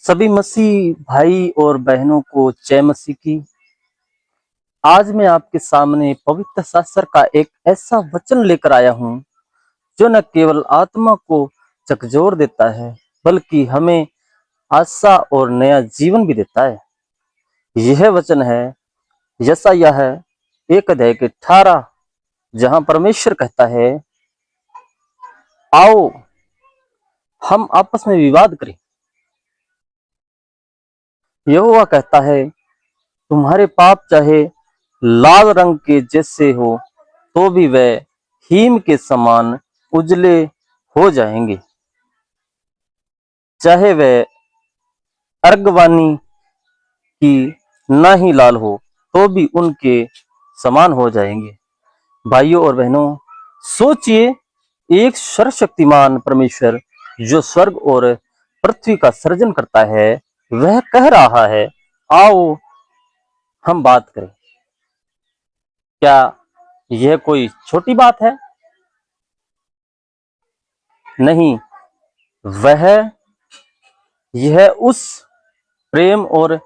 सभी मसीह भाई और बहनों को जय मसीह की। आज मैं आपके सामने पवित्र शास्त्र का एक ऐसा वचन लेकर आया हूं जो न केवल आत्मा को झकझोर देता है बल्कि हमें आशा और नया जीवन भी देता है। यह वचन है यशायाह है 1 अध्याय के 18, जहां परमेश्वर कहता है, आओ हम आपस में विवाद करें। यहोवा कहता है, तुम्हारे पाप चाहे लाल रंग के जैसे हो तो भी वह हीम के समान उजले हो जाएंगे, चाहे वह अर्गवानी की ना ही लाल हो तो भी उनके समान हो जाएंगे। भाइयों और बहनों, सोचिए, एक सर्वशक्तिमान परमेश्वर जो स्वर्ग और पृथ्वी का सृजन करता है, वह कह रहा है, आओ हम बात करें। क्या यह कोई छोटी बात है? नहीं, वह यह उस प्रेम और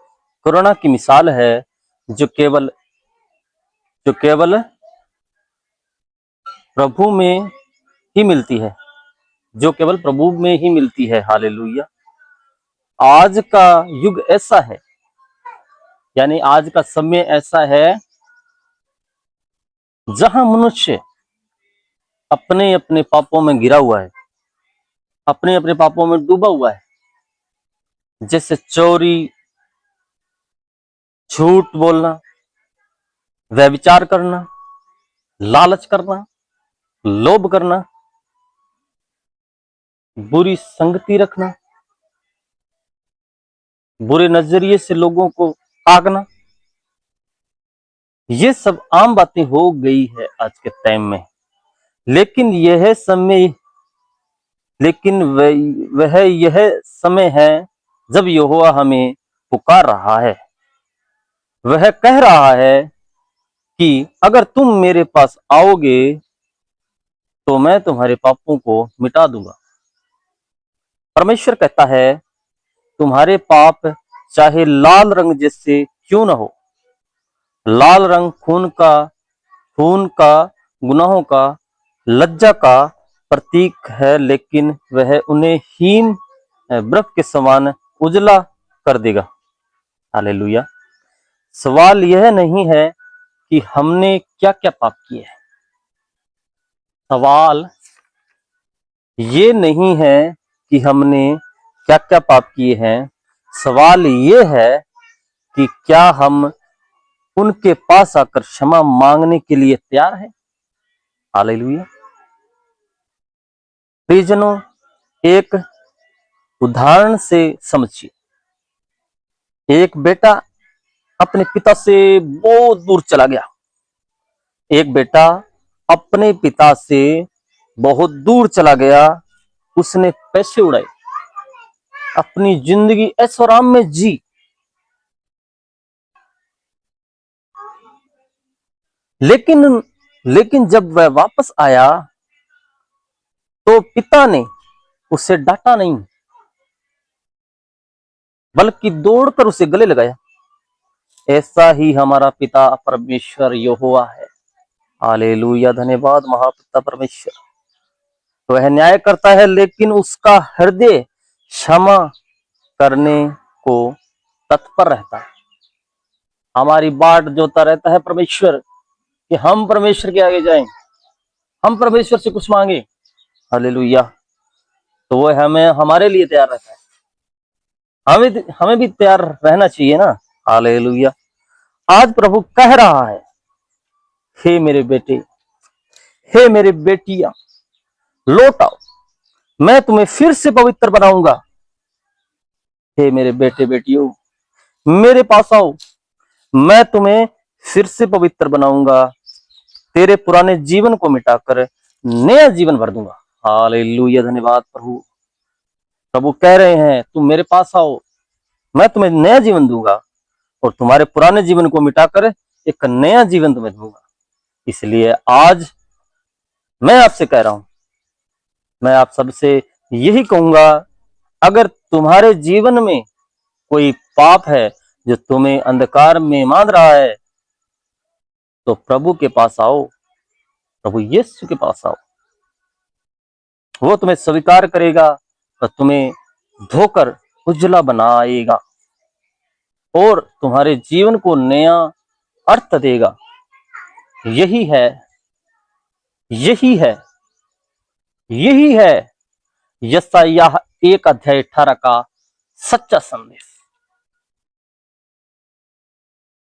करुणा की मिसाल है जो केवल प्रभु में ही मिलती है, जो केवल प्रभु में ही मिलती है। हालेलुया। आज का युग ऐसा है, यानी आज का समय ऐसा है जहां मनुष्य अपने अपने पापों में गिरा हुआ है, अपने अपने पापों में डूबा हुआ है, जैसे चोरी, झूठ बोलना, व्यभिचार करना, लालच करना, लोभ करना, बुरी संगति रखना, बुरे नजरिए से लोगों को ताकना। ये सब आम बातें हो गई है आज के टाइम में। लेकिन यह समय है जब यहोवा हमें पुकार रहा है। वह कह रहा है कि अगर तुम मेरे पास आओगे तो मैं तुम्हारे पापों को मिटा दूंगा। परमेश्वर कहता है, तुम्हारे पाप चाहे लाल रंग जैसे क्यों ना हो। लाल रंग खून का, गुनाहों का, लज्जा का प्रतीक है, लेकिन वह उन्हें हीन बर्फ के समान उजला कर देगा। हालेलुया। सवाल यह नहीं है कि हमने क्या क्या पाप किए हैं। सवाल ये नहीं है कि हमने क्या क्या पाप किए हैं। सवाल ये है कि क्या हम उनके पास आकर क्षमा मांगने के लिए तैयार है। हालेलुया। प्रियजनों, एक उदाहरण से समझिए। एक बेटा अपने पिता से बहुत दूर चला गया। एक बेटा अपने पिता से बहुत दूर चला गया। उसने पैसे उड़ाए, अपनी जिंदगी ऐशोआराम में जी। लेकिन जब वह वापस आया तो पिता ने उसे डांटा नहीं, बल्कि दौड़कर उसे गले लगाया। ऐसा ही हमारा पिता परमेश्वर यहोवा है। हालेलुया। धन्यवाद महापिता परमेश्वर। वह न्याय करता है, लेकिन उसका हृदय क्षमा करने को तत्पर रहता है। हमारी बाट जोता रहता है परमेश्वर कि हम परमेश्वर के आगे जाएं, हम परमेश्वर से कुछ मांगे। हालेलुया। तो वह हमें हमारे लिए तैयार रहता है। हमें भी तैयार रहना चाहिए ना। हालेलुया। आज प्रभु कह रहा है, हे मेरे बेटे, हे मेरी बेटियां, लौट आओ, मैं तुम्हें फिर से पवित्र बनाऊंगा। हे मेरे बेटे बेटियों, मेरे पास आओ, मैं तुम्हें फिर से पवित्र बनाऊंगा। तेरे पुराने जीवन को मिटाकर नया जीवन भर दूंगा। हालेलुया। धन्यवाद प्रभु। प्रभु कह रहे हैं, तुम मेरे पास आओ, मैं तुम्हें नया जीवन दूंगा और तुम्हारे पुराने जीवन को मिटाकर एक नया जीवन तुम्हें दूंगा। इसलिए आज मैं आपसे कह रहा हूं, मैं आप सबसे यही कहूंगा, अगर तुम्हारे जीवन में कोई पाप है जो तुम्हें अंधकार में मान रहा है, तो प्रभु के पास आओ, प्रभु यीशु के पास आओ। वो तुम्हें स्वीकार करेगा और तुम्हें धोकर उजला बनाएगा और तुम्हारे जीवन को नया अर्थ देगा। यही है, यही है, यही है यशायाह 1:18 का सच्चा संदेश।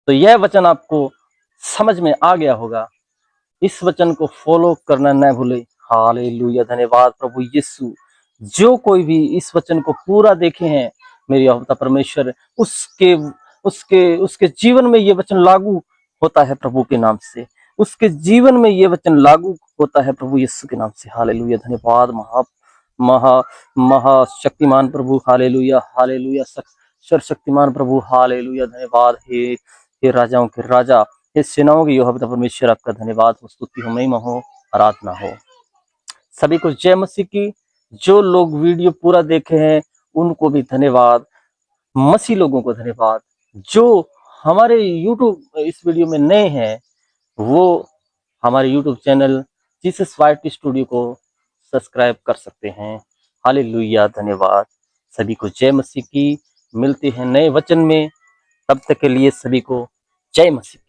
तो यह वचन आपको समझ में आ गया होगा। इस वचन को फॉलो करना न भूले। हालेलुया, धन्यवाद प्रभु यीशु। जो कोई भी इस वचन को पूरा देखे हैं, मेरी यहोवा परमेश्वर उसके उसके उसके जीवन में ये वचन लागू होता है प्रभु के नाम से। उसके जीवन में ये वचन लागू होता है प्रभु यीशु के नाम से। हालेलुया, धन्यवाद महा महा महाशक्तिमान प्रभु। हालेलुया, हालेलुया, सर्वशक्तिमान प्रभु। हालेलुया, धन्यवाद। हे राजाओं के राजा, हे सेनाओं के यहोवा परमेश्वर, आपका धन्यवाद हो, स्तुति हो, महिमा हो, आराधना हो। सभी को जय मसीह की। जो लोग वीडियो पूरा देखे हैं उनको भी धन्यवाद। मसीह लोगों को धन्यवाद। जो हमारे यूट्यूब इस वीडियो में नए हैं वो हमारे YouTube channel Jesus white studio को सब्सक्राइब कर सकते हैं। हालेलुया, धन्यवाद। सभी को जय मसीह की। मिलते हैं नए वचन में, तब तक के लिए सभी को जय मसीह।